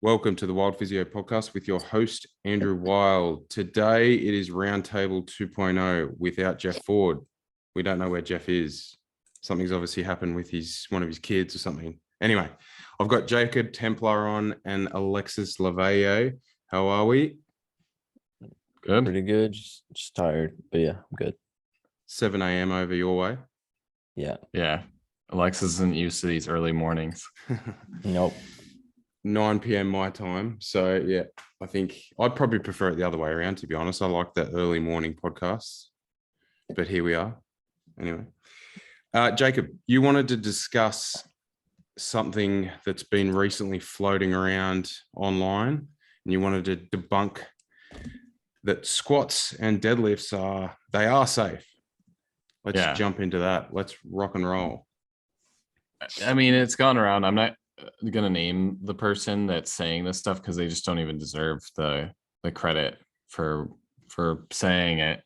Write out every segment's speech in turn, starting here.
Welcome to the Wild Physio Podcast with your host, Andrew Wild. Today, it is Roundtable 2.0 without Jeff Ford. We don't know where Jeff is. Something's obviously happened with one of his kids or something. Anyway, I've got Jacob Templar on and Alexis Léveillé. How are we? Good. Pretty good. Just tired, but yeah, I'm good. 7 a.m. over your way? Yeah. Alexis isn't used to these early mornings. Nope. 9 p.m. my time. So yeah, I think I'd probably prefer it the other way around, to be honest. I like the early morning podcasts, but here we are. Anyway, Jacob, you wanted to discuss something that's been recently floating around online, and you wanted to debunk that squats and deadlifts are safe. Let's jump into that. Let's rock and roll. I mean, it's gone around. I'm not gonna name the person that's saying this stuff because they just don't even deserve the credit for saying it.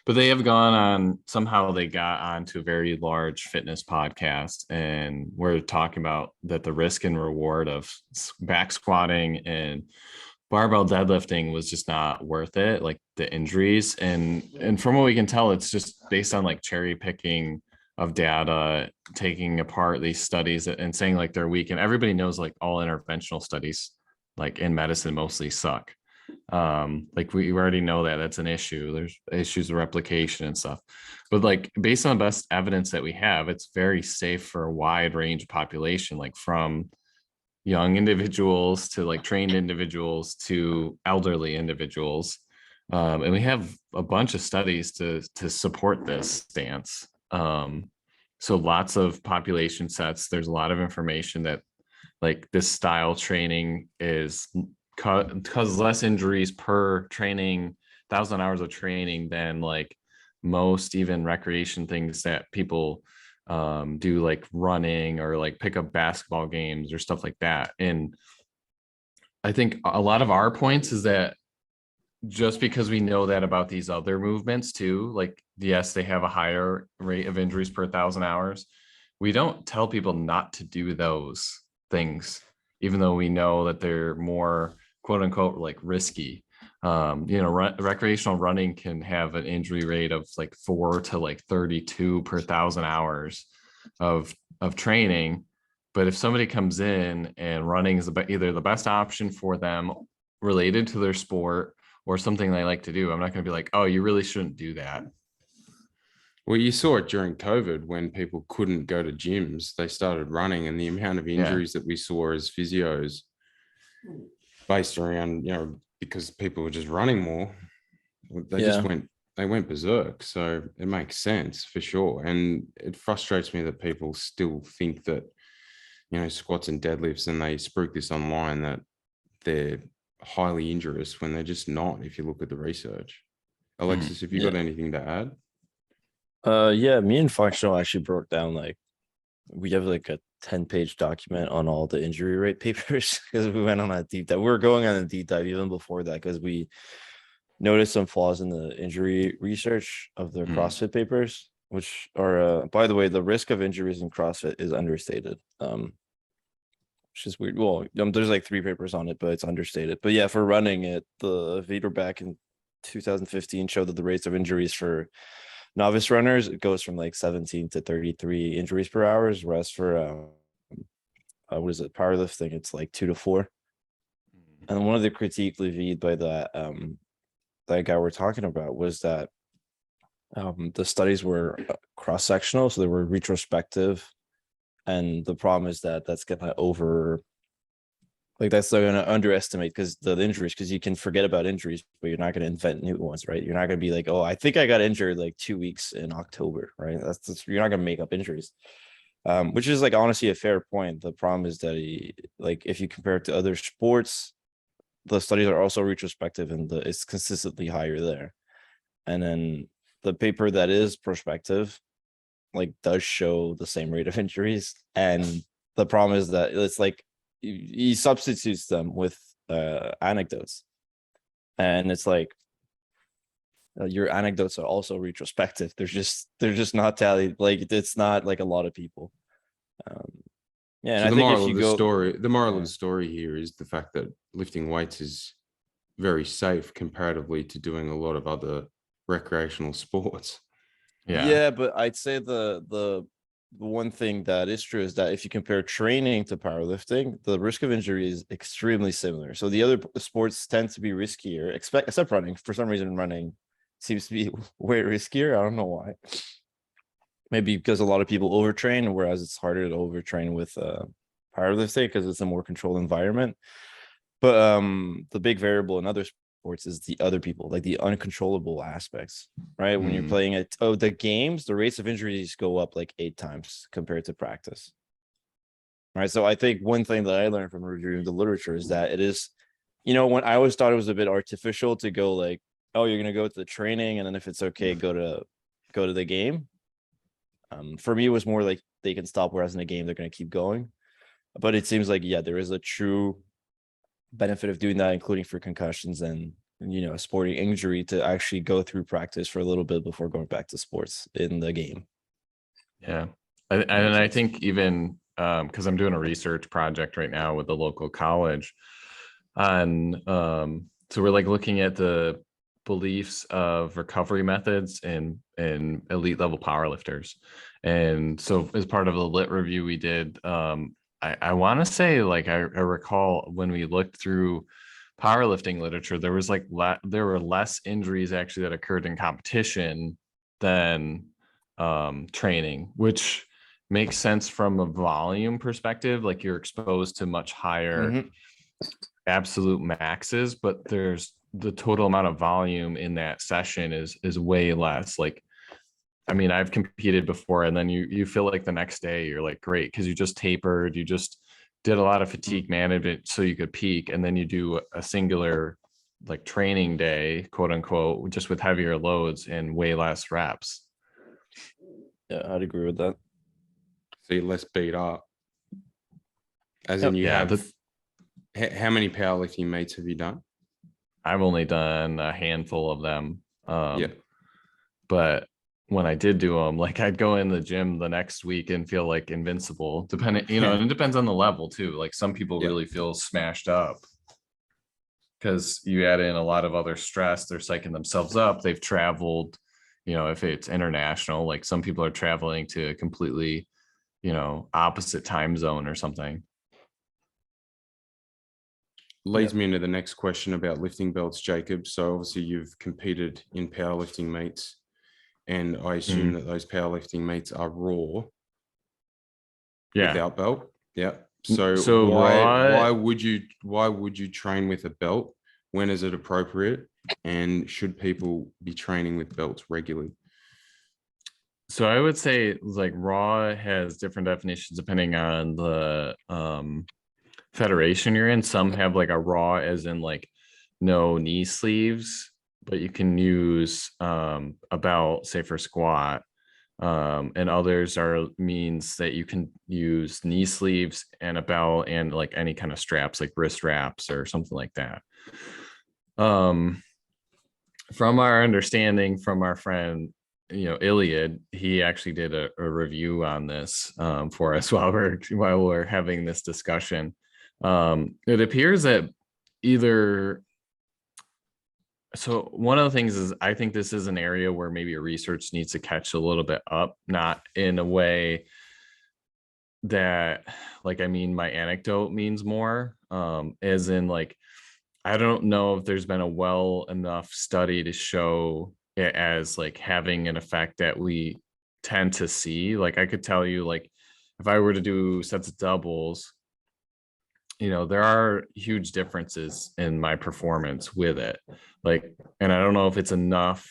But they have gone on, somehow they got onto a very large fitness podcast, and we're talking about that the risk and reward of back squatting and barbell deadlifting was just not worth it, like the injuries. And from what we can tell, it's just based on like cherry picking of data, taking apart these studies and saying like they're weak. And everybody knows like all interventional studies, like in medicine, mostly suck. Like we already know that that's an issue. There's issues of replication and stuff. But like based on the best evidence that we have, it's very safe for a wide range of population, like from young individuals to like trained individuals to elderly individuals. And we have a bunch of studies to support this stance. So lots of population sets. There's a lot of information that like this style training is cause less injuries per training, 1,000 hours of training than like most even recreation things that people do, like running or like pick up basketball games or stuff like that. And I think a lot of our points is that just because we know that about these other movements too, like yes, they have a higher rate of injuries per 1,000 hours. We don't tell people not to do those things, even though we know that they're more quote unquote like risky. Recreational running can have an injury rate of like 4 to like 32 per 1,000 hours of training. But if somebody comes in and running is either the best option for them related to their sport or something they like to do, I'm not going to be like, oh, you really shouldn't do that. Well, you saw it during COVID when people couldn't go to gyms, they started running, and the amount of injuries that we saw as physios based around, because people were just running more, they went berserk. So it makes sense for sure. And it frustrates me that people still think that, squats and deadlifts, and they spruik this online, that they're highly injurious when they're just not, if you look at the research. Alexis, have you got anything to add? Me and Functional actually broke down, like, we have like a 10-page document on all the injury rate papers because we went on a deep dive. We were going on a deep dive even before that because we noticed some flaws in the injury research of the CrossFit papers, which are, by the way, the risk of injuries in CrossFit is understated. Which is weird. Well, there's like 3 papers on it, but it's understated. But yeah, for running it, the Vader back in 2015 showed that the rates of injuries for novice runners, it goes from like 17 to 33 injuries per hour, whereas for powerlifting, it's like 2 to 4. And one of the critique levied by that guy we're talking about was that the studies were cross-sectional, so they were retrospective. And the problem is that that's going to that's going to underestimate because the injuries, because you can forget about injuries, but you're not going to invent new ones, right? You're not going to be like, oh, I think I got injured like 2 weeks in October, right? You're not going to make up injuries, which is like honestly a fair point. The problem is that if you compare it to other sports, the studies are also retrospective and it's consistently higher there. And then the paper that is prospective does show the same rate of injuries, and the problem is that it's like he substitutes them with anecdotes, and it's like your anecdotes are also retrospective. They're just not tallied. Like it's not like a lot of people. Yeah, and So I the think moral if of you the go, story, the moral of yeah. the story here is the fact that lifting weights is very safe comparatively to doing a lot of other recreational sports. Yeah, but I'd say the one thing that is true is that if you compare training to powerlifting, the risk of injury is extremely similar. So the other sports tend to be riskier, except running. For some reason, running seems to be way riskier. I don't know why. Maybe because a lot of people overtrain, whereas it's harder to overtrain with powerlifting because it's a more controlled environment. But the big variable in other sports is the other people, like the uncontrollable aspects, right? When you're playing the games, the rates of injuries go up like 8 times compared to practice. Right. So I think one thing that I learned from reviewing the literature is that it is, when I always thought it was a bit artificial to go like, oh, you're gonna go to the training and then if it's okay, go to the game. For me, it was more like they can stop, whereas in a game they're gonna keep going. But it seems like, yeah, there is a true benefit of doing that, including for concussions and a sporting injury, to actually go through practice for a little bit before going back to sports in the game. Yeah. I think even because I'm doing a research project right now with the local college on so we're like looking at the beliefs of recovery methods in elite level powerlifters. And so as part of the lit review we did, I want to say, like, I recall when we looked through powerlifting literature, there was like there were less injuries actually that occurred in competition than training, which makes sense from a volume perspective. Like, you're exposed to much higher absolute maxes, but there's the total amount of volume in that session is way less. Like, I mean, I've competed before, and then you feel like the next day you're like, great, because you just tapered, you just did a lot of fatigue management so you could peak, and then you do a singular like training day, quote unquote, just with heavier loads and way less reps. Yeah, I'd agree with that. So you're less beat up. As in, you have how many powerlifting meets have you done? I've only done a handful of them. Yeah. But when I did do them, like, I'd go in the gym the next week and feel like invincible, depending, and it depends on the level too. Like, some people really feel smashed up because you add in a lot of other stress. They're psyching themselves up. They've traveled, if it's international, like some people are traveling to a completely, opposite time zone or something. Leads me into the next question about lifting belts, Jacob. So obviously you've competed in powerlifting meets, and I assume that those powerlifting meets are raw. Without belt. Yeah. So why would you train with a belt? When is it appropriate? And should people be training with belts regularly? So I would say, like, raw has different definitions depending on the federation you're in. Some have like a raw as in like no knee sleeves, but you can use a belt, say, for squat. And others means that you can use knee sleeves and a belt and like any kind of straps, like wrist wraps or something like that. From our understanding from our friend, Iliad, he actually did a review on this for us while we're having this discussion. It appears that so one of the things is, I think this is an area where maybe research needs to catch a little bit up, not in a way that, like, I mean, my anecdote means more, as in, like, I don't know if there's been a well enough study to show it as like having an effect that we tend to see. Like, I could tell you, like, if I were to do sets of doubles, there are huge differences in my performance with it. Like, and I don't know if it's enough,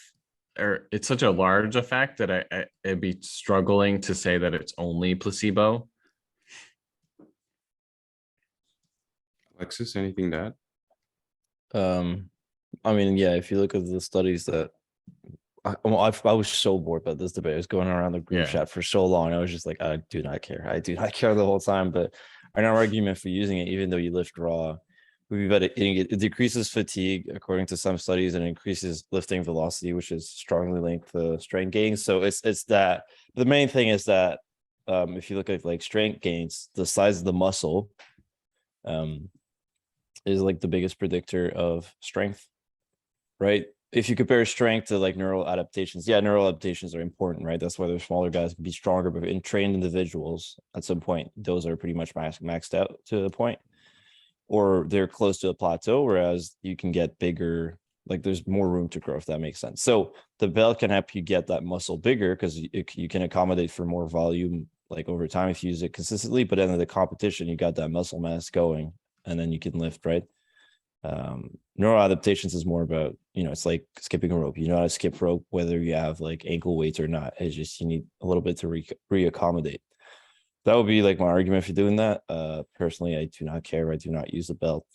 or it's such a large effect that I'd be struggling to say that it's only placebo. Alexis, anything to add? I mean, yeah, if you look at the studies that I was so bored by this debate. I was going around the group chat for so long. I was just like, I do not care. I do not care the whole time. But our argument for using it, even though you lift raw, would be that it decreases fatigue according to some studies, and increases lifting velocity, which is strongly linked to strength gains. So it's that the main thing is that if you look at like strength gains, the size of the muscle is like the biggest predictor of strength, right? If you compare strength to like neural adaptations, neural adaptations are important, right? That's why the smaller guys can be stronger, but in trained individuals, at some point, those are pretty much maxed out to a point, or they're close to a plateau, whereas you can get bigger, like there's more room to grow, if that makes sense. So the belt can help you get that muscle bigger because you can accommodate for more volume, like over time if you use it consistently, but then in the competition, you got that muscle mass going and then you can lift, right? Neural adaptations is more about, it's like skipping a rope. You know how to skip rope, whether you have like ankle weights or not. It's just, you need a little bit to reaccommodate. That would be like my argument for doing that. Personally, I do not care. I do not use the belt.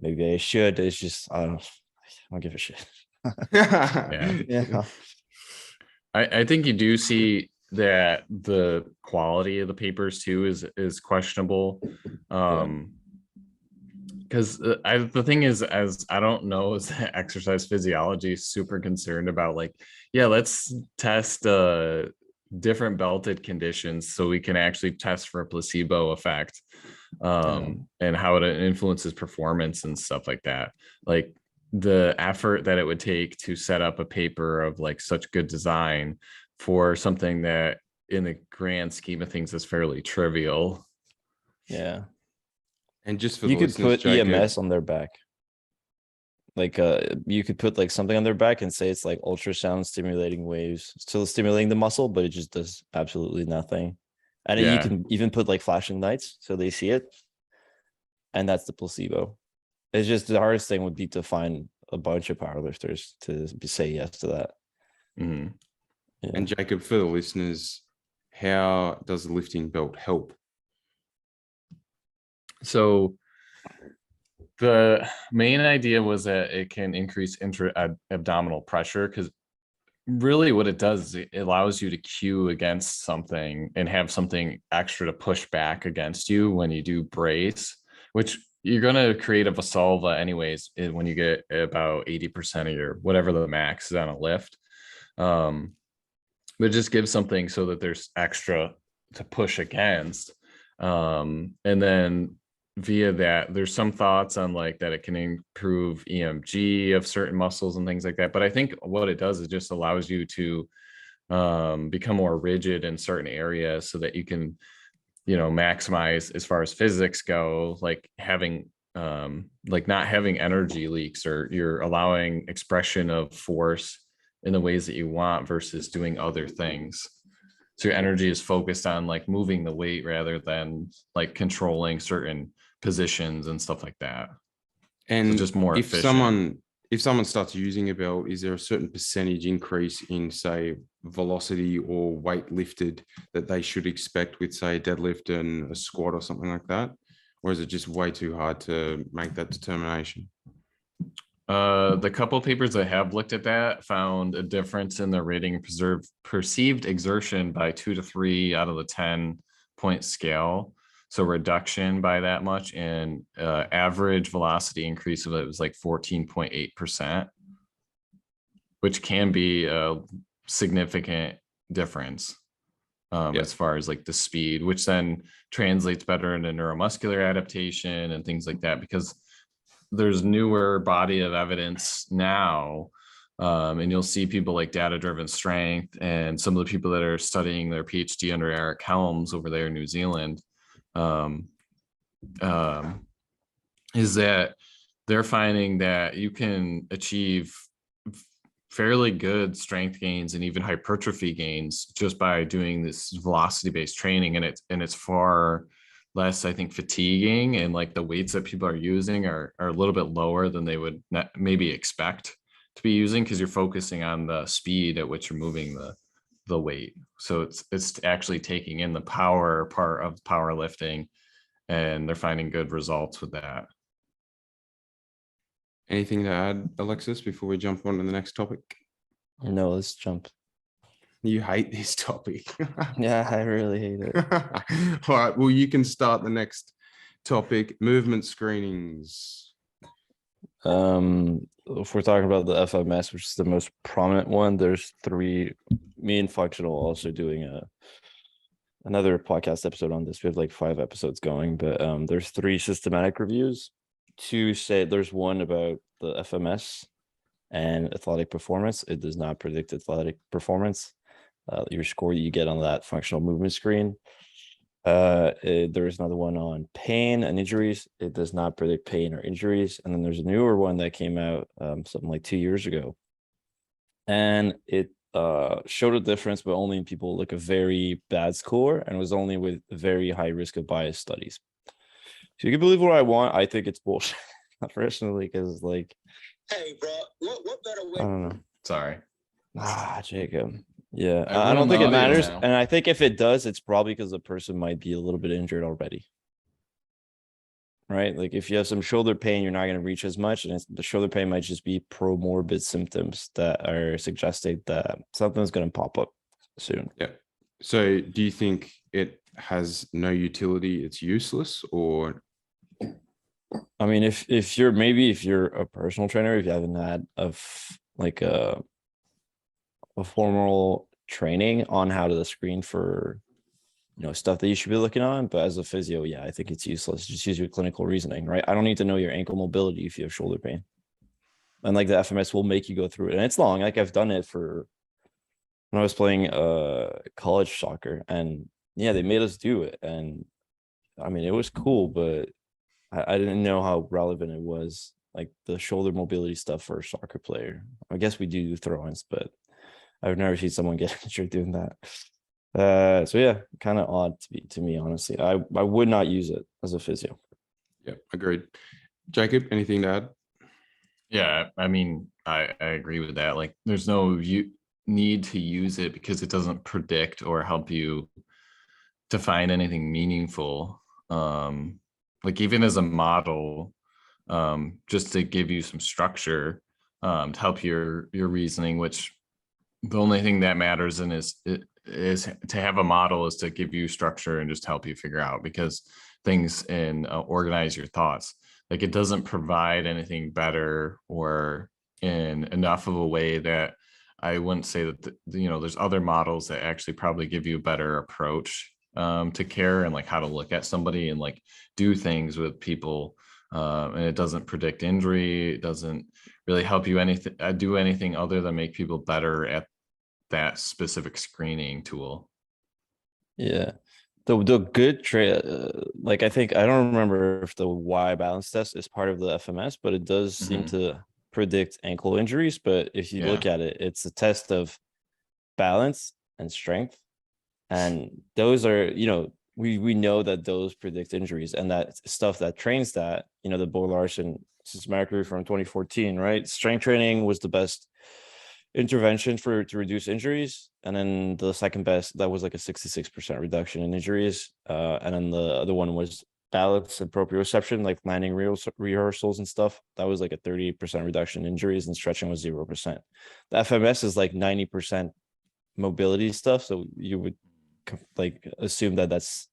Maybe I should. It's just, I don't give a shit. Yeah. I think you do see that the quality of the papers too is questionable. Because the thing is, as I don't know, is that exercise physiology is super concerned about like, let's test different belted conditions so we can actually test for a placebo effect, and how it influences performance and stuff like that. Like the effort that it would take to set up a paper of like such good design for something that in the grand scheme of things is fairly trivial. Yeah. And just for you could put Jacob, EMS on their back. Like you could put like something on their back and say it's like ultrasound stimulating waves, still stimulating the muscle, but it just does absolutely nothing. And you can even put like flashing lights so they see it. And that's the placebo. It's just the hardest thing would be to find a bunch of powerlifters to say yes to that. Mm-hmm. Yeah. And Jacob, for the listeners, how does the lifting belt help? So the main idea was that it can increase intra-abdominal pressure, because really what it does is it allows you to cue against something and have something extra to push back against you when you do brace, which you're going to create a Valsalva anyways when you get about 80% of your whatever the max is on a lift. But just give something so that there's extra to push against. And then via that, there's some thoughts on like that it can improve EMG of certain muscles and things like that. But I think what it does is just allows you to become more rigid in certain areas so that you can, maximize as far as physics go, like having like not having energy leaks, or you're allowing expression of force in the ways that you want versus doing other things. So your energy is focused on like moving the weight rather than like controlling certain positions and stuff like that. And so just more efficient. If someone starts using a belt, is there a certain percentage increase in, say, velocity or weight lifted that they should expect with, say, a deadlift and a squat or something like that? Or is it just way too hard to make that determination? The couple of papers I have looked at that found a difference in the rating perceived exertion by 2 to 3 out of the 10-point scale. So reduction by that much, and average velocity increase of it was like 14.8%, which can be a significant difference as far as like the speed, which then translates better into neuromuscular adaptation and things like that, because there's newer body of evidence now. And you'll see people like data-driven strength and some of the people that are studying their PhD under Eric Helms over there in New Zealand, is that they're finding that you can achieve fairly good strength gains and even hypertrophy gains just by doing this velocity-based training, and it's far less, I think, fatiguing, and like the weights that people are using are a little bit lower than they would maybe expect to be using, because you're focusing on the speed at which you're moving the weight. So it's actually taking in the power part of powerlifting, and they're finding good results with that. Anything to add, Alexis, before we jump on to the next topic? No, let's jump. You hate this topic. Yeah, I really hate it. All right, well, you can start the next topic, movement screenings. If we're talking about the FMS, which is the most prominent one, there's 3. Me and Functional also doing another podcast episode on this. We have like 5 episodes going, but there's 3 systematic reviews. 2 say there's one about the FMS and athletic performance. It does not predict athletic performance. Your score you get on that functional movement screen. There's another one on pain and injuries. It does not predict pain or injuries. And then there's a newer one that came out something like 2 years ago, and it showed a difference, but only in people like a very bad score, and was only with very high risk of bias studies. So you can believe what I want. I think it's bullshit personally, because like, hey bro, what better way? I don't know. Sorry. Jacob. Yeah, I I don't ruined think the it audio matters. now. And I think if it does, it's probably because the person might be a little bit injured already. Right? Like if you have some shoulder pain, you're not going to reach as much. And the shoulder pain might just be promorbid symptoms that are suggesting that something's going to pop up soon. Yeah. So do you think it has no utility? It's useless, or? I mean, if you're a personal trainer, if you haven't had a formal training on how to screen for, stuff that you should be looking on. But as a physio, yeah, I think it's useless. Just use your clinical reasoning, right? I don't need to know your ankle mobility if you have shoulder pain. And like the FMS will make you go through it. And it's long. Like I've done it for when I was playing college soccer, and yeah, they made us do it. And I mean, it was cool, but I didn't know how relevant it was, like the shoulder mobility stuff for a soccer player. I guess we do throw-ins, but I've never seen someone get injured doing that. So yeah, kind of odd to me, honestly. I would not use it as a physio. Yeah, agreed. Jacob, anything to add? Yeah, I mean, I agree with that. Like, there's no need to use it because it doesn't predict or help you define anything meaningful. Like even as a model, just to give you some structure, to help your reasoning, which the only thing that matters in is to have a model is to give you structure and just help you figure out, because things and organize your thoughts. Like it doesn't provide anything better or in enough of a way that I wouldn't say that there's other models that actually probably give you a better approach to care and like how to look at somebody and like do things with people. And it doesn't predict injury. It doesn't really help you do anything other than make people better at that specific screening tool. Yeah, the good like I think, I don't remember if the Y balance test is part of the FMS, but it does seem to predict ankle injuries. But if you look at it, it's a test of balance and strength, and those are, we know that those predict injuries, and that stuff that trains that, the Bo Larson systematic review from 2014, right? Strength training was the best intervention to reduce injuries, and then the second best, that was like a 66% reduction in injuries, and then the other one was balance and proprioception, like landing rehearsals and stuff. That was like a 38% reduction in injuries, and stretching was 0%. The FMS is like 90% mobility stuff, so you would like assume that that's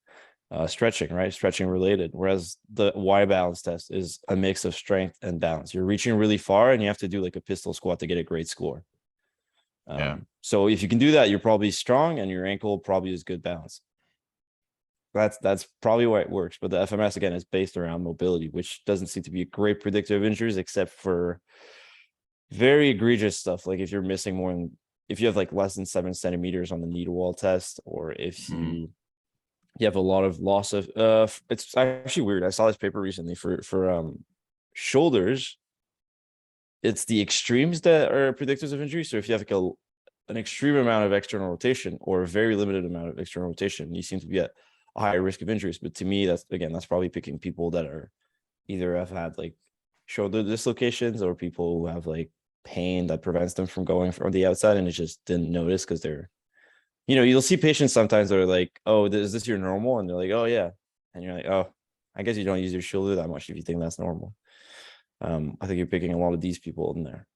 stretching, right? Stretching related. Whereas the Y balance test is a mix of strength and balance. You're reaching really far and you have to do like a pistol squat to get a great score. So if you can do that, you're probably strong, and your ankle probably is good balance. That's probably why it works. But the FMS, again, is based around mobility, which doesn't seem to be a great predictor of injuries, except for very egregious stuff. Like if you're missing if you have like less than 7 centimeters on the knee to wall test, or if you have a lot of loss of, it's actually weird. I saw this paper recently for shoulders. It's the extremes that are predictors of injury. So if you have like an extreme amount of external rotation or a very limited amount of external rotation, you seem to be at a higher risk of injuries. But to me, that's probably picking people that are either have had like shoulder dislocations, or people who have like pain that prevents them from going from the outside, and it just didn't notice because they're, you'll see patients sometimes that are like, oh, is this your normal? And they're like, oh yeah. And you're like, oh, I guess you don't use your shoulder that much if you think that's normal. I think you're picking a lot of these people in there.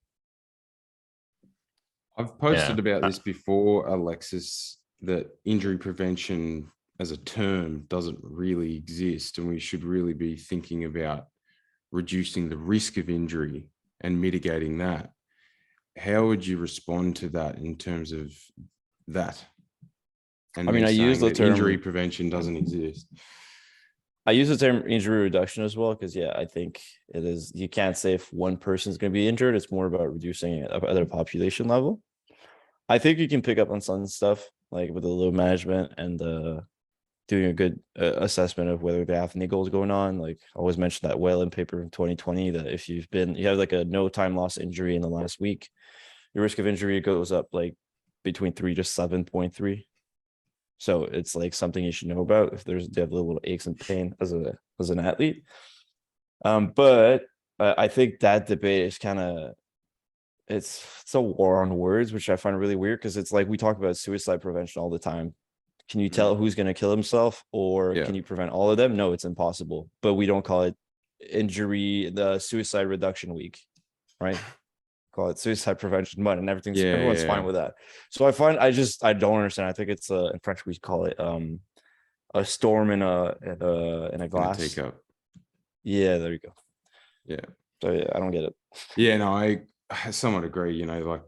I've posted about this before, Alexis, that injury prevention as a term doesn't really exist, and we should really be thinking about reducing the risk of injury and mitigating that. How would you respond to that in terms of that? And I mean, me I use saying the that injury term- prevention doesn't exist. I use the term injury reduction as well, because yeah, I think it is, you can't say if one person is going to be injured, it's more about reducing it at a population level. I think you can pick up on some stuff like with the load management and doing a good assessment of whether they have any goals going on. Like I always mention that Whalen paper in 2020, that if you have like a no time loss injury in the last week, your risk of injury goes up like between 3 to 7.3. So it's like something you should know about if they have little aches and pain as an athlete. But I think that debate is kind of, it's a war on words, which I find really weird, because it's like we talk about suicide prevention all the time. Can you tell who's going to kill himself, or Yeah. can you prevent all of them? No, it's impossible. But we don't call it the suicide reduction week, right? Call it suicide prevention month, and everyone's fine with that. So I don't understand. I think it's in French we call it a storm in a glass. In a teacup. Yeah, there you go. Yeah. So yeah, I don't get it. Yeah, no, I somewhat agree. Like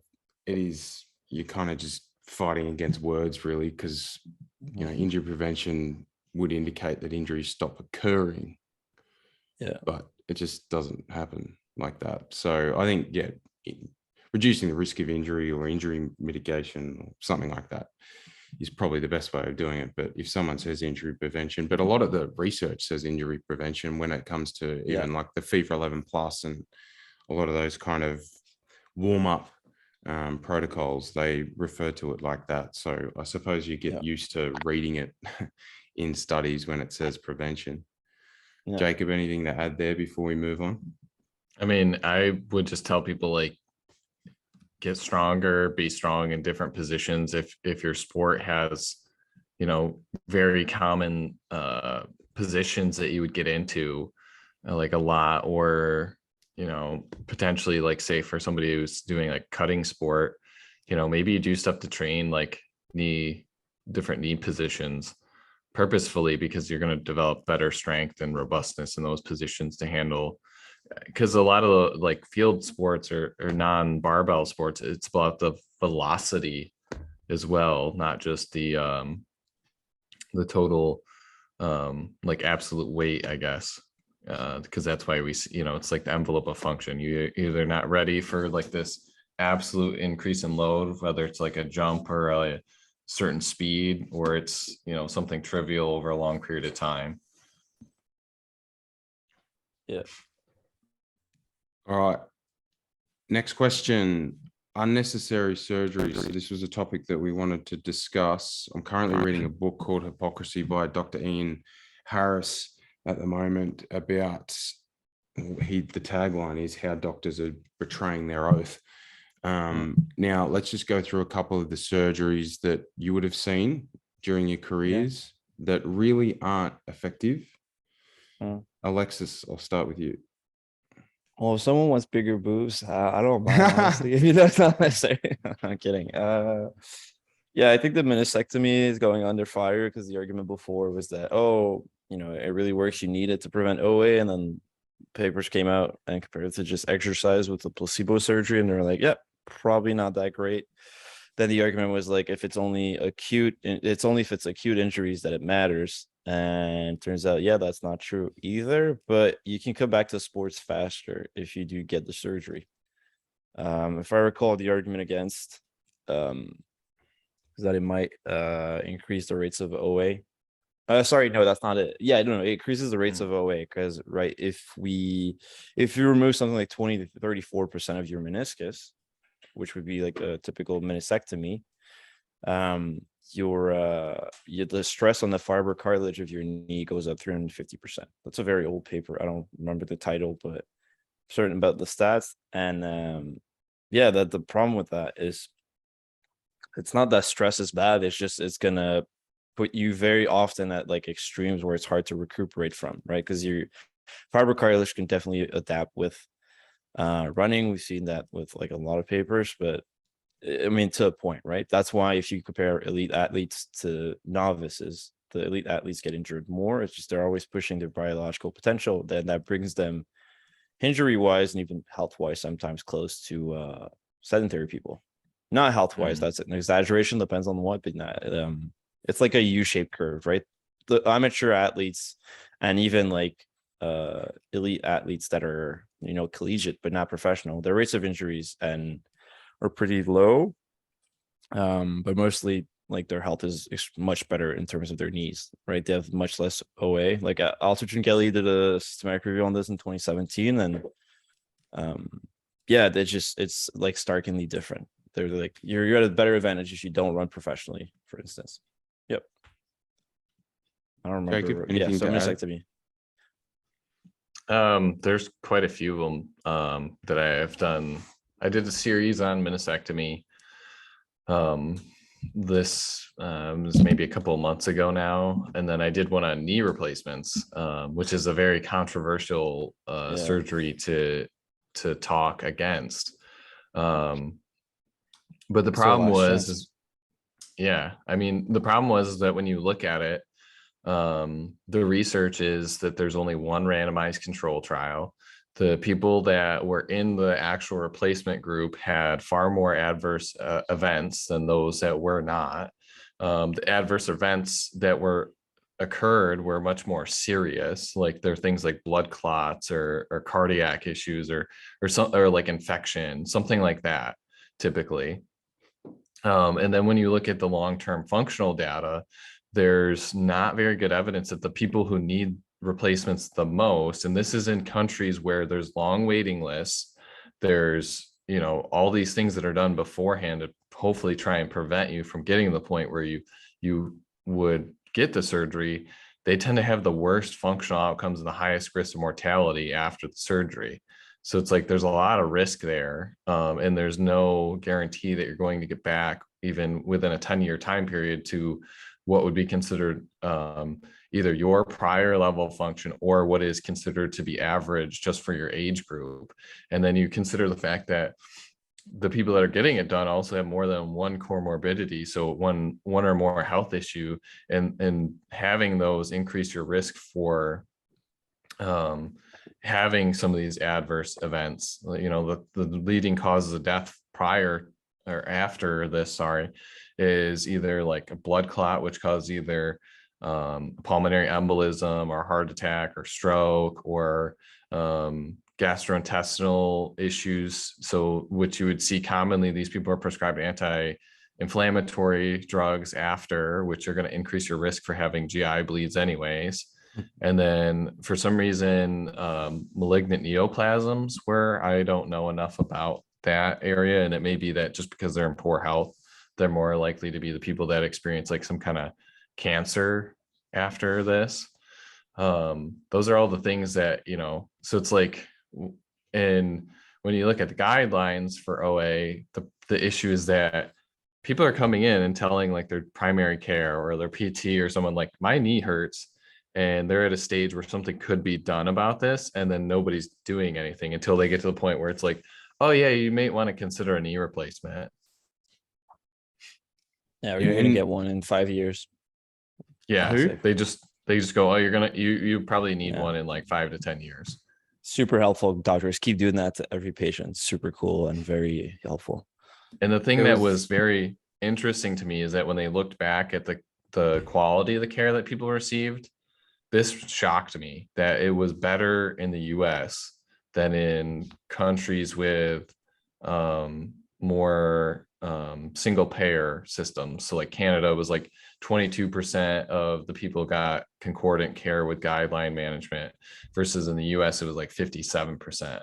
it is, you're kind of just fighting against words, really, because injury prevention would indicate that injuries stop occurring. Yeah. But it just doesn't happen like that. So I think, reducing the risk of injury or injury mitigation or something like that is probably the best way of doing it. But if someone says injury prevention, but a lot of the research says injury prevention when it comes to even like the FIFA 11 plus and a lot of those kind of warm up protocols, they refer to it like that. So I suppose you get used to reading it in studies when it says prevention. Jacob, anything to add there before we move on? I mean, I would just tell people, like, get stronger, be strong in different positions. If your sport has, very common positions that you would get into like a lot, or, potentially, like, say for somebody who's doing like cutting sport, maybe you do stuff to train like different knee positions purposefully, because you're going to develop better strength and robustness in those positions to handle, because a lot of the like field sports or non-barbell sports, it's about the velocity as well, not just the total like absolute weight, I guess, because that's why we it's like the envelope of function. You either not ready for like this absolute increase in load, whether it's like a jump or a certain speed, or it's something trivial over a long period of time. Yeah. All right. Next question. Unnecessary surgeries. So this was a topic that we wanted to discuss. I'm currently reading a book called Hypocrisy by Dr. Ian Harris at the moment about the tagline is how doctors are betraying their oath. Now let's just go through a couple of the surgeries that you would have seen during your careers that really aren't effective. Alexis, I'll start with you. Well, if someone wants bigger boobs, I don't mind, honestly. If that's not necessary. I'm kidding. Yeah, I think the meniscectomy is going under fire, because the argument before was that, it really works. You need it to prevent OA, and then papers came out and compared it to just exercise with the placebo surgery, and they're like, probably not that great. Then the argument was like, if it's only if it's acute injuries that it matters. And turns out, that's not true either, but you can come back to sports faster if you do get the surgery. If I recall, the argument against is that it might increase the rates of OA. Sorry, no, that's not it. Yeah, no, it increases the rates of OA, because if you remove something like 20 to 34% of your meniscus, which would be like a typical meniscectomy, the stress on the fiber cartilage of your knee goes up 350%. That's a very old paper. I don't remember the title, but certain about the stats. And that the problem with that is it's not that stress is bad. It's just it's gonna put you very often at like extremes where it's hard to recuperate from, right? Because your fiber cartilage can definitely adapt with running. We've seen that with like a lot of papers, but I mean, to a point, right? That's why if you compare elite athletes to novices, the elite athletes get injured more. It's just they're always pushing their biological potential. Then that brings them injury-wise and even health-wise sometimes close to sedentary people. Not health-wise, that's an exaggeration, depends on what, but It's like a U-shaped curve, right? The amateur athletes and even like elite athletes that are, you know, collegiate but not professional, their rates of injuries and are pretty low. But mostly like their health is much better in terms of their knees, right? They have much less OA. Like Alter Kelly did a systematic review on this in 2017, and yeah, it's like starkly different. They're like you're at a better advantage if you don't run professionally, for instance. Yep. I don't remember. Jacob, anything so to add? mastectomy. There's quite a few of them that I have done. I did a series on mastectomy. This was maybe a couple of months ago now, and then I did one on knee replacements, which is a very controversial surgery to talk against. But the problem was, I mean, the problem was that when you look at it, the research is that there's only one randomized control trial. The people that were in the actual replacement group had far more adverse events than those that were not. The adverse events that occurred were much more serious. Like there are things like blood clots or cardiac issues or like infection, something like that, typically. And then when you look at the long-term functional data, there's not very good evidence that the people who need replacements the most, and this is in countries where there's long waiting lists, there's, you know, all these things that are done beforehand to hopefully try and prevent you from getting to the point where you would get the surgery. They tend to have the worst functional outcomes and the highest risk of mortality after the surgery. So it's like there's a lot of risk there, and there's no guarantee that you're going to get back even within a 10-year time period to what would be considered either your prior level of function or what is considered to be average just for your age group. And then you consider the fact that the people that are getting it done also have more than one comorbidity, so one or more health issue, and having those increase your risk for having some of these adverse events. You know, the leading causes of death prior or after this, is either like a blood clot, which causes either pulmonary embolism or heart attack or stroke, or gastrointestinal issues. So which you would see commonly, these people are prescribed anti-inflammatory drugs after, which are going to increase your risk for having GI bleeds anyways. And then for some reason, malignant neoplasms, where I don't know enough about that area, and it may be that just because they're in poor health, they're more likely to be the people that experience like some kind of cancer after this. Those are all the things that, you know, so it's like, and when you look at the guidelines for OA, the issue is that people are coming in and telling like their primary care or their PT or someone like, my knee hurts, and they're at a stage where something could be done about this, and then nobody's doing anything until they get to the point where it's like, oh yeah, you may want to consider a knee replacement. Yeah, we're gonna get one in 5 years. Yeah, they just go, oh, you probably need one in like 5 to 10 years. Super helpful. Doctors keep doing that to every patient. Super cool and very helpful. And the thing that was very interesting to me is that when they looked back at the quality of the care that people received, this shocked me that it was better in the US than in countries with more single payer systems. So like Canada was like 22% of the people got concordant care with guideline management, versus in the US it was like 57%.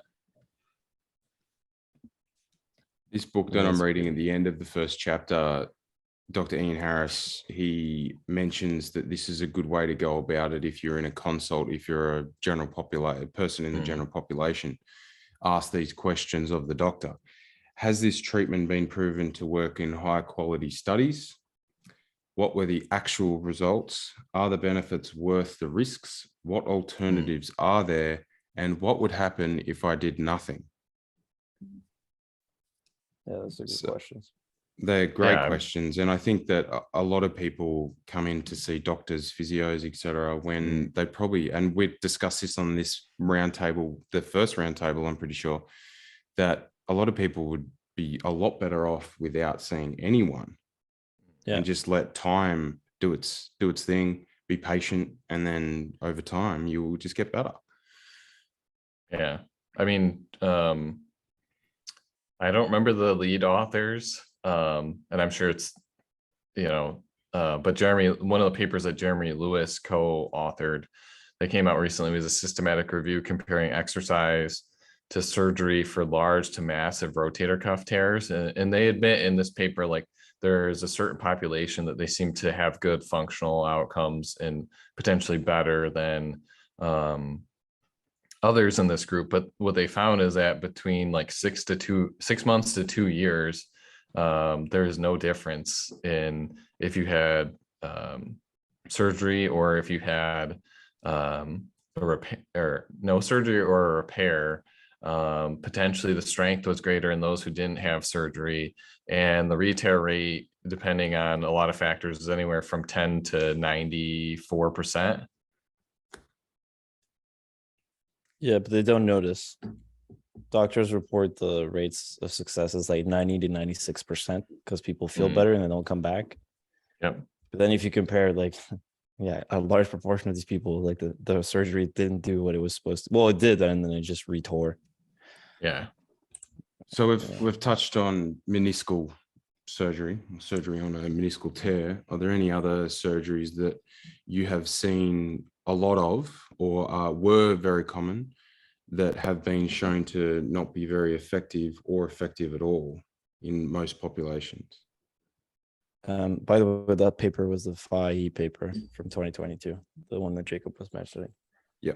This book that I'm reading at the end of the first chapter, Dr. Ian Harris, he mentions that this is a good way to go about it if you're in a consult, if you're a general person in the general population. Ask these questions of the doctor. Has this treatment been proven to work in high quality studies? What were the actual results? Are the benefits worth the risks? What alternatives are there? And what would happen if I did nothing? Yeah, those are good questions. They're great questions. And I think that a lot of people come in to see doctors, physios, etc., when they probably, and we discussed this on this roundtable, the first roundtable, I'm pretty sure, that a lot of people would be a lot better off without seeing anyone and just let time do its thing, be patient, and then over time you will just get better. Yeah. I mean, I don't remember the lead authors, and I'm sure it's, but one of the papers that Jeremy Lewis co-authored that came out recently was a systematic review comparing exercise to surgery for large to massive rotator cuff tears. And they admit in this paper, like, there's a certain population that they seem to have good functional outcomes and potentially better than others in this group. But what they found is that between like 6 months to 2 years, there is no difference in if you had surgery or if you had a repair, or no surgery or a repair. Potentially the strength was greater in those who didn't have surgery, and the re-tear rate, depending on a lot of factors, is anywhere from 10 to 94%. Yeah, but they don't notice. Doctors report the rates of success as like 90 to 96% because people feel better and they don't come back. Yep. But then if you compare, like, yeah, a large proportion of these people, like the surgery didn't do what it was supposed to. Well, it did, and then it just retore. Yeah. So we've touched on meniscal surgery on a meniscal tear. Are there any other surgeries that you have seen a lot of, or were very common, that have been shown to not be very effective or effective at all in most populations? By the way, that paper was the FAE paper from 2022, the one that Jacob was mentioning. Yeah.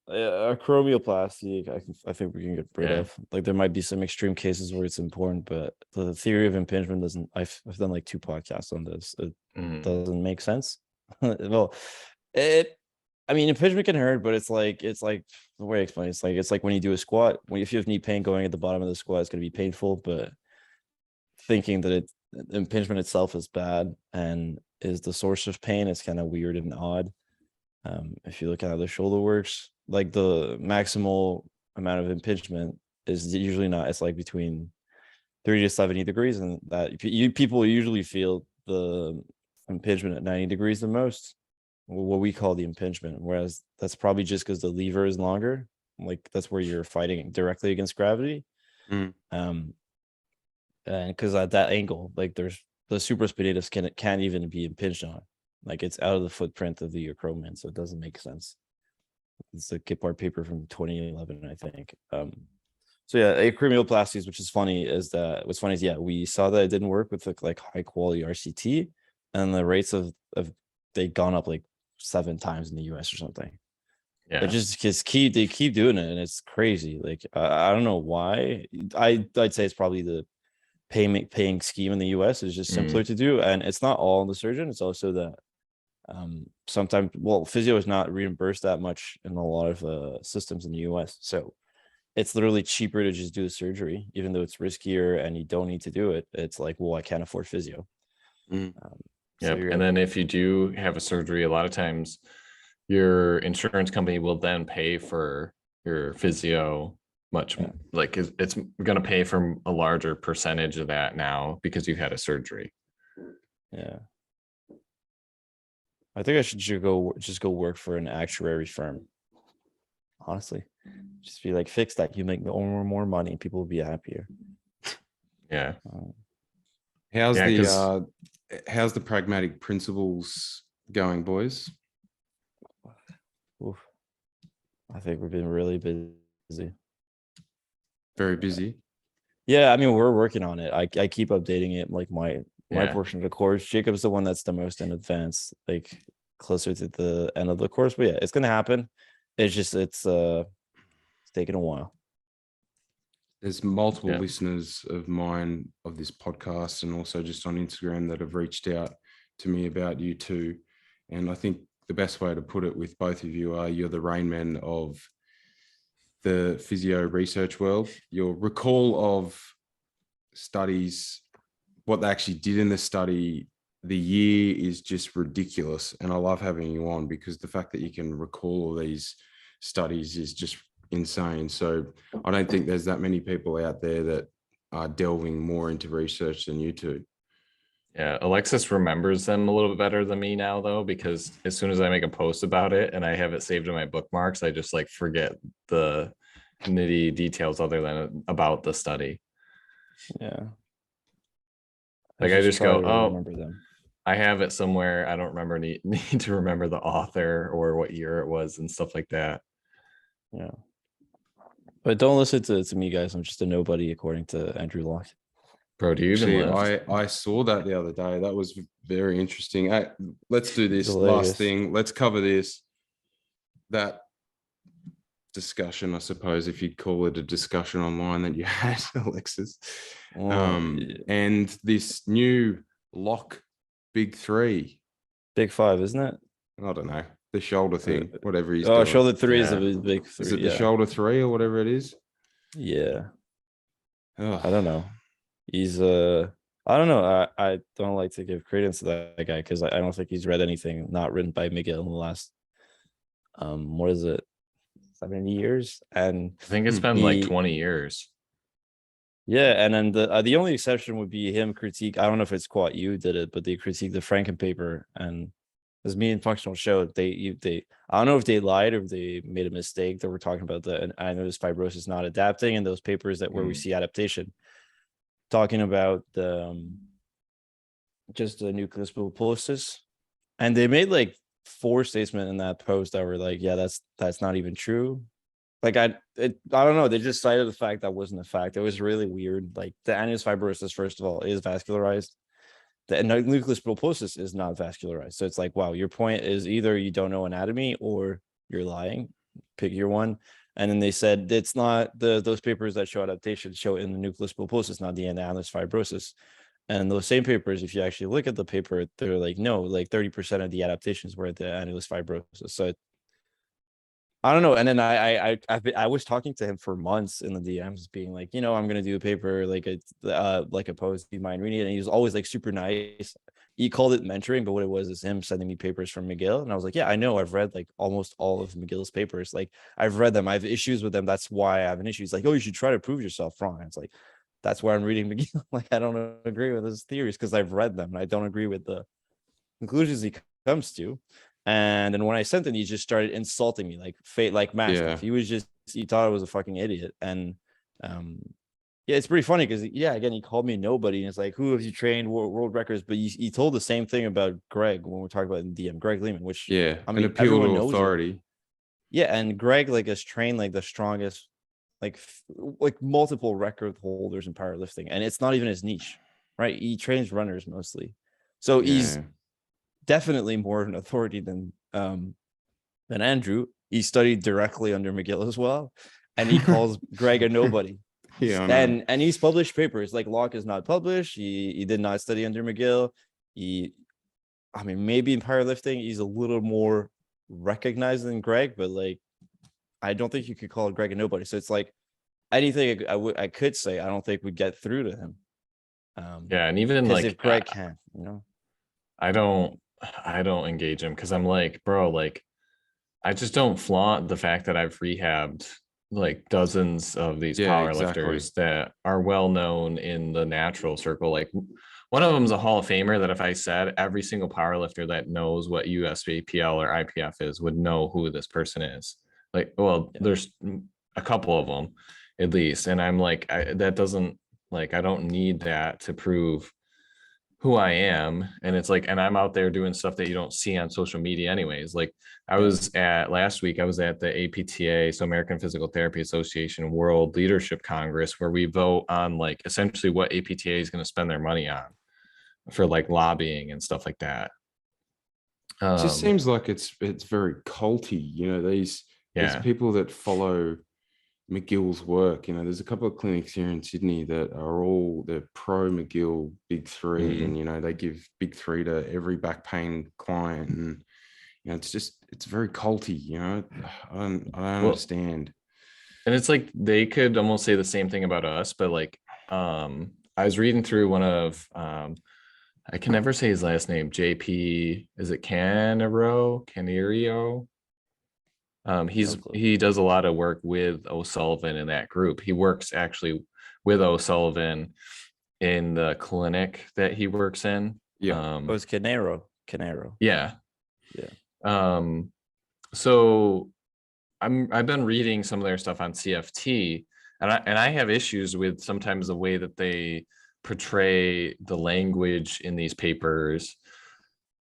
Acromioplasty, I think we can get rid of. Like, there might be some extreme cases where it's important, but the theory of impingement doesn't. I've done like 2 podcasts on this. It doesn't make sense. Well, I mean, impingement can hurt, but it's like the way I explain it, it's like when you do a squat, if you have knee pain going at the bottom of the squat, it's going to be painful, but thinking that impingement itself is bad and is the source of pain, it's kind of weird and odd. If you look at how the shoulder works, like, the maximal amount of impingement is usually not, it's like between 30 to 70 degrees, and that people usually feel the impingement at 90 degrees the most, what we call the impingement, whereas that's probably just because the lever is longer. Like, that's where you're fighting directly against gravity. And because at that angle, like, there's the supraspinatus can't even be impinged on. Like, it's out of the footprint of the acromion, so it doesn't make sense. It's the Gippard paper from 2011, I think. So yeah, acromioplasties, which is funny, what's funny is, yeah, we saw that it didn't work with like high quality RCT, and the rates of they gone up like 7 times in the US or something. Yeah. It just they keep doing it, and it's crazy. Like, I don't know why. I'd say it's probably the paying scheme in the US is just simpler to do, and it's not all the surgeon. It's also that sometimes, well, physio is not reimbursed that much in a lot of systems in the US, so it's literally cheaper to just do the surgery, even though it's riskier and you don't need to do it. It's like, well, I can't afford physio. Yep. And then if you do have a surgery, a lot of times your insurance company will then pay for your physio like it's going to pay for a larger percentage of that now because you've had a surgery. Yeah. I think I should just go work for an actuary firm. Honestly, just be like, fix that. You make more money. People will be happier. Yeah. How's the pragmatic principles going, boys? Oof. I think we've been really busy. Very busy. Yeah, I mean, we're working on it. I keep updating it, like my portion of the course. Jacob's the one that's the most in advance, like closer to the end of the course. But yeah, it's gonna happen. It's just it's taking a while. There's multiple listeners of mine of this podcast and also just on Instagram that have reached out to me about you too. And I think the best way to put it with both of you are, you're the Rain Men of the physio research world. Your recall of studies, what they actually did in the study, the year is just ridiculous. And I love having you on because the fact that you can recall all these studies is just insane. So I don't think there's that many people out there that are delving more into research than you two. Yeah, Alexis remembers them a little bit better than me now, though, because as soon as I make a post about it and I have it saved in my bookmarks, I just like forget the nitty details other than about the study. Yeah. Like I just try go, to oh, remember them. I have it somewhere. I don't remember need to remember the author or what year it was and stuff like that. Yeah. But don't listen to me, guys. I'm just a nobody, according to Andrew Locke. Bro, do you even Actually, live? I saw that the other day. That was very interesting. Let's do this Hilarious. last thing. Let's cover this. That discussion, I suppose, if you'd call it a discussion online that you had, Alexis. Yeah. And this new lock big three. Big five, isn't it? I don't know. The shoulder thing, whatever he's Oh, doing. shoulder three is Yeah. a big three. Is it the shoulder three or whatever it is? Yeah. Ugh. I don't know. He's I don't know. I don't like to give credence to that guy because I don't think he's read anything not written by Miguel in the last what is it, 70 years? And I think it's been like 20 years. Yeah, and then the only exception would be him critique. I don't know if it's Quat you did it, but they critique the Franken paper, and as me and Functional showed, they I don't know if they lied or if they made a mistake. That we're talking about and I noticed fibrosis not adapting, and those papers that where we see adaptation, talking about just the nucleus pulposus, and they made like 4 statements in that post that were like, yeah, that's not even true. Like I don't know. They just cited the fact that wasn't a fact. It was really weird. Like the annulus fibrosus, first of all, is vascularized. The nucleus pulposus is not vascularized. So it's like, wow, your point is either you don't know anatomy or you're lying. Pick your one. And then they said it's not those papers that show adaptation show in the nucleus pulposus, not the annulus fibrosis. And those same papers, if you actually look at the paper, they're like, no, like 30% of the adaptations were at the annulus fibrosis. So I don't know. And then I was talking to him for months in the DMs, being like, I'm gonna do a paper like a post. Do you mind reading it? And he was always like super nice. He called it mentoring, but what it was is him sending me papers from McGill. And I was like, yeah, I know. I've read like almost all of McGill's papers. Like I've read them. I have issues with them. That's why I have an issue. He's like, oh, you should try to prove yourself wrong. And it's like, that's why I'm reading McGill. Like I don't agree with his theories because I've read them and I don't agree with the conclusions he comes to. And then when I sent it, he just started insulting me like massive. Yeah. He thought I was a fucking idiot. And yeah, it's pretty funny because again, he called me nobody and it's like, who have you trained world records? But he told the same thing about Greg when we're talking about DM, Greg Lehman, which I mean, an appeal everyone to knows authority. it. Yeah, and Greg like has trained like the strongest, like multiple record holders in powerlifting, and it's not even his niche, right? He trains runners mostly, so he's definitely more of an authority than Andrew. He studied directly under McGill as well, and he calls Greg a nobody. Yeah, and he's published papers. Like Locke is not published. He did not study under McGill. Maybe in powerlifting he's a little more recognized than Greg, but like I don't think you could call Greg a nobody. So it's like anything I could say, I don't think would get through to him. Yeah, and even like if Greg can, I don't engage him because I'm like, bro, like I just don't flaunt the fact that I've rehabbed like dozens of these powerlifters that are well known in the natural circle. Like one of them is a Hall of Famer that if I said every single powerlifter that knows what USPL or IPF is would know who this person is. Like, well, there's a couple of them at least. And I'm like, that doesn't like, I don't need that to prove who I am. And it's like, and I'm out there doing stuff that you don't see on social media anyways. Like last week, I was at the APTA, so American Physical Therapy Association World Leadership Congress, where we vote on like essentially what APTA is going to spend their money on for like lobbying and stuff like that. It just seems like it's very culty, these people that follow McGill's work. There's a couple of clinics here in Sydney that are they're pro McGill big three, and they give big three to every back pain client, and it's very culty. I don't understand. And it's like they could almost say the same thing about us, but like I was reading through one of I can never say his last name, JP, is it Canario? He does a lot of work with O'Sullivan in that group. He works actually with O'Sullivan in the clinic that he works in. Yeah. It was Canero. Yeah. So I've been reading some of their stuff on CFT, and I have issues with sometimes the way that they portray the language in these papers,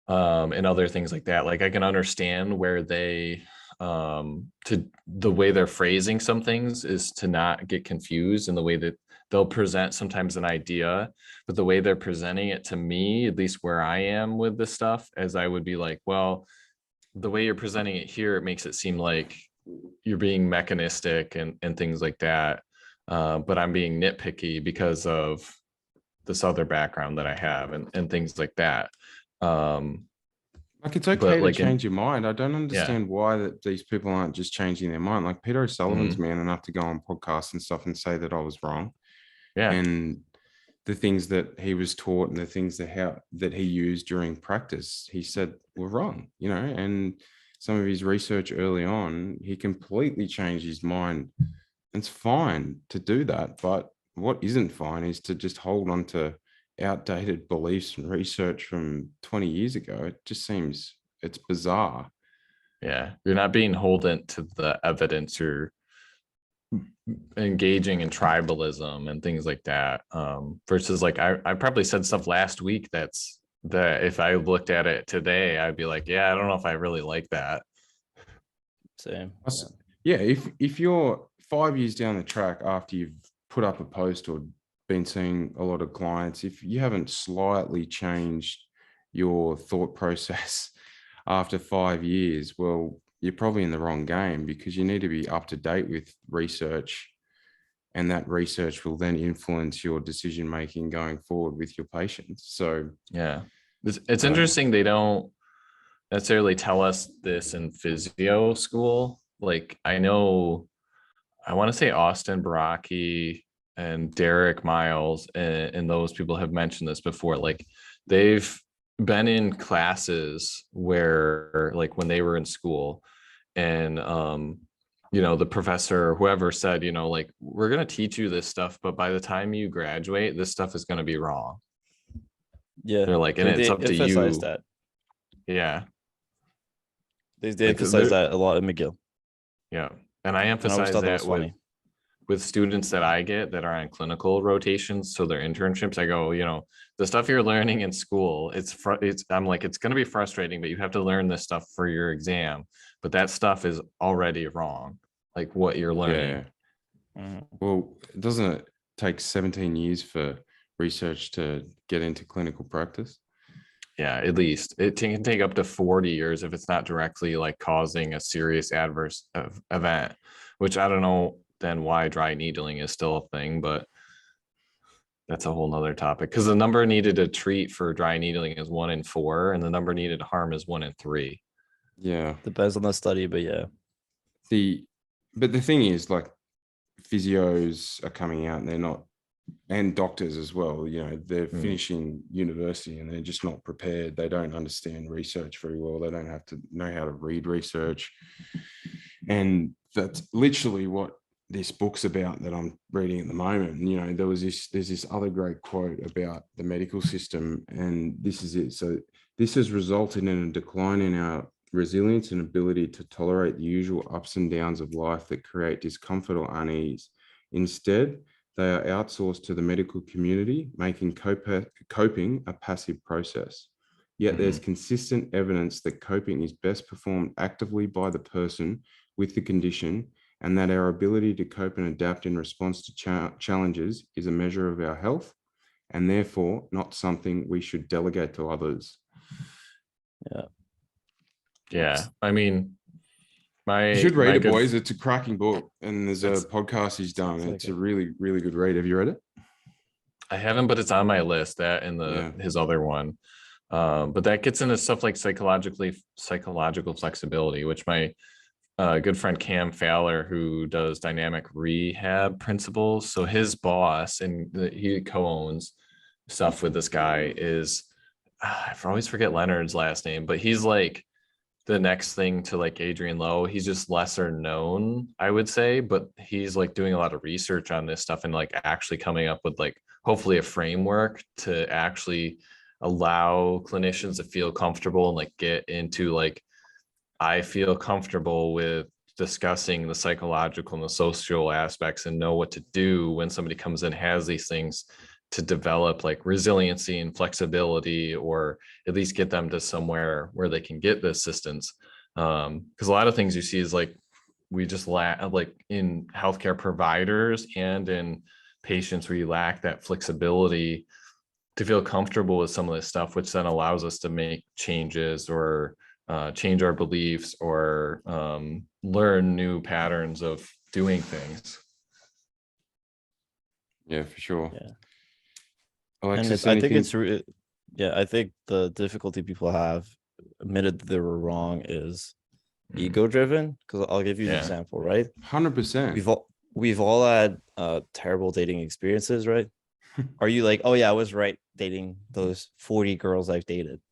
and other things like that. Like I can understand where they to the way they're phrasing some things is to not get confused in the way that they'll present sometimes an idea, but the way they're presenting it to me, at least where I am with this stuff, as I would be like, well, the way you're presenting it here, it makes it seem like you're being mechanistic and things like that. But I'm being nitpicky because of this other background that I have and things like that. Like it's okay to change your mind. I don't understand why that these people aren't just changing their mind. Like Peter O'Sullivan's man enough to go on podcasts and stuff and say that I was wrong. Yeah. And the things that he was taught and the things that he used during practice, he said were wrong, and some of his research early on, he completely changed his mind. It's fine to do that, but what isn't fine is to just hold on to outdated beliefs and research from 20 years ago. It just seems it's bizarre. Yeah, you're not being holden to the evidence, you're engaging in tribalism and things like that, versus like I probably said stuff last week that if I looked at it today, I'd be like, yeah, I don't know if I really like that. Same. Yeah, if you're 5 years down the track after you've put up a post or been seeing a lot of clients, if you haven't slightly changed your thought process after 5 years, well, you're probably in the wrong game, because you need to be up to date with research, and that research will then influence your decision making going forward with your patients. So yeah, it's interesting they don't necessarily tell us this in physio school. Like I want to say Austin Baraki and Derek Miles and those people have mentioned this before. Like they've been in classes where, like when they were in school, and the professor or whoever said, like, we're going to teach you this stuff, but by the time you graduate, this stuff is going to be wrong. Yeah, they're like, and it's up to you. That. Yeah, they emphasize that a lot in McGill. Yeah, and I emphasize that with students that I get that are on clinical rotations, so their internships, I go, the stuff you're learning in school, I'm like, it's going to be frustrating, but you have to learn this stuff for your exam, but that stuff is already wrong, like what you're learning. Yeah. Well, doesn't it take 17 years for research to get into clinical practice? Yeah, at least it can take up to 40 years if it's not directly like causing a serious adverse event, which I don't know then why dry needling is still a thing, but that's a whole nother topic, because the number needed to treat for dry needling is 1 in 4 and the number needed to harm is 1 in 3. Yeah, depends on the study, but yeah. But the thing is, like, physios are coming out and they're not, and doctors as well, they're finishing university and they're just not prepared. They don't understand research very well. They don't have to know how to read research. And that's literally what this book's about that I'm reading at the moment. There's this other great quote about the medical system, and this is it. So this has resulted in a decline in our resilience and ability to tolerate the usual ups and downs of life that create discomfort or unease. Instead, they are outsourced to the medical community, making coping a passive process. Yet there's consistent evidence that coping is best performed actively by the person with the condition, and that our ability to cope and adapt in response to challenges is a measure of our health, and therefore not something we should delegate to others. Yeah. I mean, you should read it, boys. It's a cracking book, and there's a podcast he's done. It's a really, really good read. Have you read it? I haven't, but it's on my list, that and his other one. But that gets into stuff like psychological flexibility, which my good friend Cam Fowler, who does dynamic rehab principles, so his boss, and he co-owns stuff with this guy, is I always forget Leonard's last name, but he's like the next thing to like Adrian Lowe. He's just lesser known, I would say, but he's like doing a lot of research on this stuff and like actually coming up with like hopefully a framework to actually allow clinicians to feel comfortable and like get into like, I feel comfortable with discussing the psychological and the social aspects and know what to do when somebody comes in, has these things, to develop like resiliency and flexibility, or at least get them to somewhere where they can get the assistance. Because a lot of things you see is like, we just lack like in healthcare providers and in patients, where you lack that flexibility to feel comfortable with some of this stuff, which then allows us to make changes or change our beliefs or learn new patterns of doing things. Yeah, for sure. Yeah. Alexis, I think anything? I think the difficulty people have, admitted that they were wrong, is Mhm. ego driven. Because I'll give you an Yeah. example, right? 100%. We've all had terrible dating experiences, right? Are you like, oh yeah, I was right dating those 40 girls I've dated?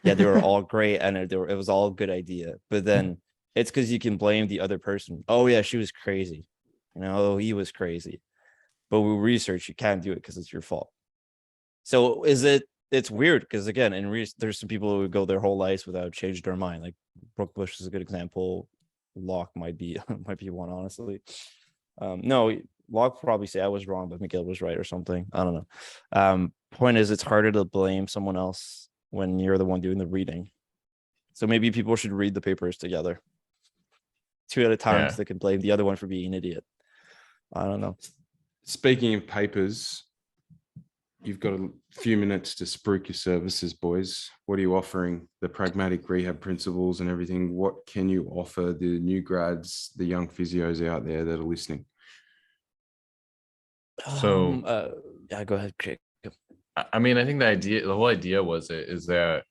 Yeah, they were all great and it was all a good idea. But then it's because you can blame the other person. Oh yeah, she was crazy. You know, oh, he was crazy. But with research, you can't do it because it's your fault. So it's weird because again, there's some people who would go their whole lives without changing their mind. Like Brooke Bush is a good example. Locke might be one, honestly. No, Locke probably say I was wrong, but McGill was right or something. I don't know. Point is, it's harder to blame someone else when you're the one doing the reading. So maybe people should read the papers together, 2 at a time, Yeah. so they can blame the other one for being an idiot. I don't know. Speaking of papers, you've got a few minutes to spruik your services, boys. What are you offering? The pragmatic rehab principles and everything. What can you offer the new grads, the young physios out there that are listening? So Yeah, go ahead, Jake. I mean, I think the whole idea is that,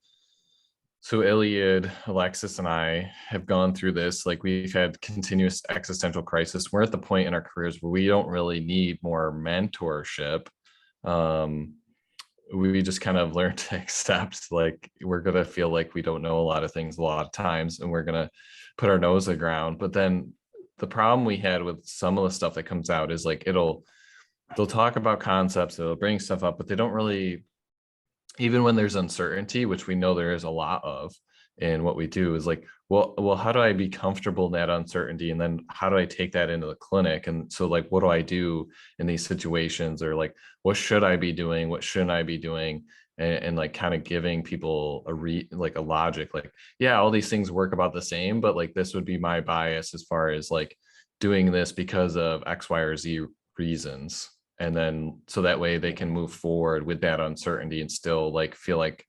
so Iliad, Alexis, and I have gone through this. Like, we've had continuous existential crisis. We're at the point in our careers where we don't really need more mentorship. We just kind of learned to accept, like, we're gonna feel like we don't know a lot of things a lot of times, and we're gonna put our nose to the ground. But then the problem we had with some of the stuff that comes out is like, they'll talk about concepts, they'll bring stuff up, but they don't really, even when there's uncertainty, which we know there is a lot of in what we do, is like, well, how do I be comfortable in that uncertainty? And then how do I take that into the clinic? And so like, what do I do in these situations? Or like, what should I be doing? What shouldn't I be doing? And like kind of giving people a logic, like, yeah, all these things work about the same, but like, this would be my bias as far as like doing this because of X, Y, or Z reasons. And then so that way they can move forward with that uncertainty and still like feel like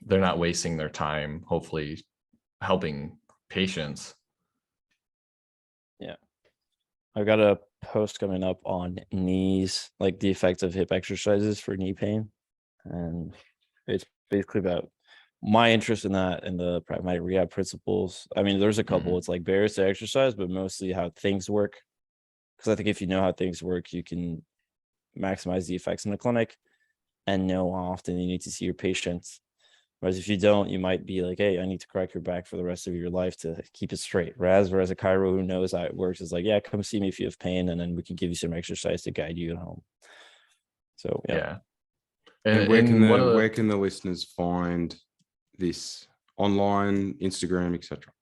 they're not wasting their time, hopefully helping patients. Yeah. I've got a post coming up on knees, like the effects of hip exercises for knee pain. And it's basically about my interest in that and the pragmatic rehab principles. I mean, there's a couple, it's like barriers to exercise, but mostly how things work. Because I think if you know how things work, you can maximize the effects in the clinic and know how often you need to see your patients. Whereas if you don't, you might be like, hey, I need to crack your back for the rest of your life to keep it straight. Whereas a chiro who knows how it works is like, yeah, come see me if you have pain, and then we can give you some exercise to guide you at home. So Yeah. And where can the listeners find this? Online, Instagram, etc.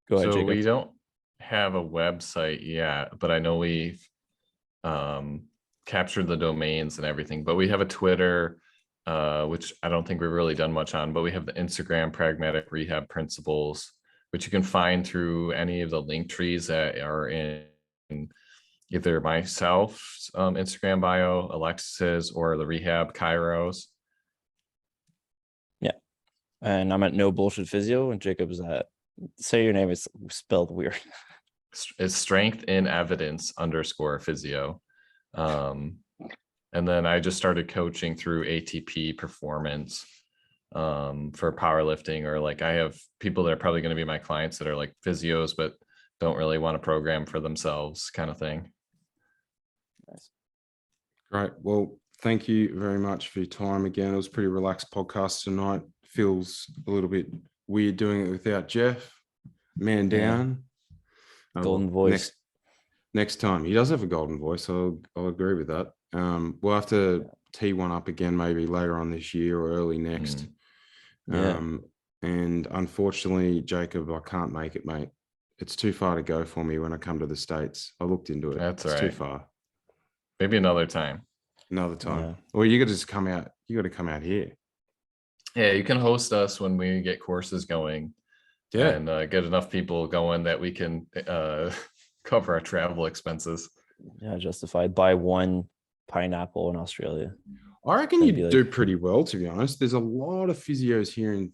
Go ahead, So Jacob. we don't have a website yet, but I know we've captured the domains and everything. But we have a Twitter, which I don't think we've really done much on, but we have the Instagram Pragmatic Rehab Principles, which you can find through any of the link trees that are in either myself's Instagram bio, Alexis's, or the Rehab Kairos. Yeah. And I'm at No Bullshit Physio, and Jacob is at, say your name is spelled weird. It's Strength in Evidence _physio. And then I just started coaching through ATP Performance for powerlifting, or like, I have people that are probably going to be my clients that are like physios, but don't really want to program for themselves, kind of thing. Nice. Great. Well, thank you very much for your time again. It was a pretty relaxed podcast tonight. Feels a little bit weird doing it without Jeff. Man down. Golden voice. Next time. He does have a golden voice. I'll agree with that. We'll have to tee one up again maybe later on this year or early next. And unfortunately, Jacob, I can't make it, mate. It's too far to go for me when I come to the States. I looked into it. That's it's right. too far. Maybe another time. Another time. Yeah. Or you got to just come out. You got to come out here. Yeah, you can host us when we get courses going. Yeah. And get enough people going that we can cover our travel expenses. Yeah, justified. Buy one pineapple in Australia. I reckon That'd you be do pretty well, to be honest. There's a lot of physios here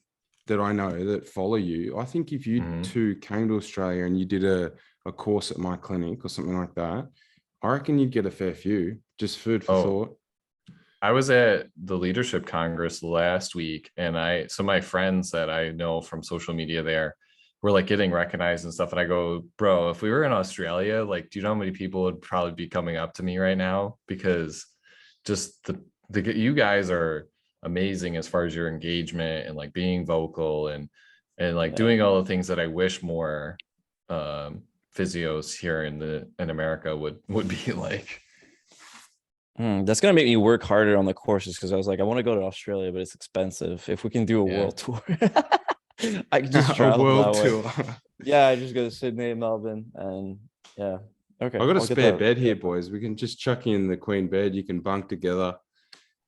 that I know that follow you. I think if you two came to Australia and you did a course at my clinic or something like that, I reckon you'd get a fair few. Just food for thought. I was at the Leadership Congress last week, and some of my friends that I know from social media there were like getting recognized and stuff. And I go, bro, if we were in Australia, like, do you know how many people would probably be coming up to me right now? Because just you guys are amazing as far as your engagement and like being vocal and like doing all the things that I wish more physios here in America would be like. That's gonna make me work harder on the courses because I was like, I want to go to Australia, but it's expensive. If we can do a world tour, I can just travel a world that tour. way. Yeah, I just go to Sydney, Melbourne, and yeah. Okay. I've got a spare bed here, boys. We can just chuck in the queen bed. You can bunk together.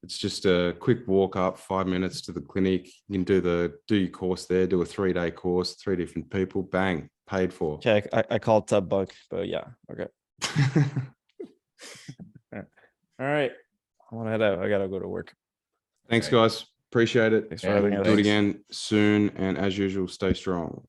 It's just a quick walk up, 5 minutes to the clinic. You can do your course there, do a 3-day course, 3 different people, bang, paid for. Okay, I called tub bunk, but yeah, okay. All right. I want to head out. I gotta go to work. Thanks, guys. Appreciate it. Thanks for having us. Do it again soon. And as usual, stay strong.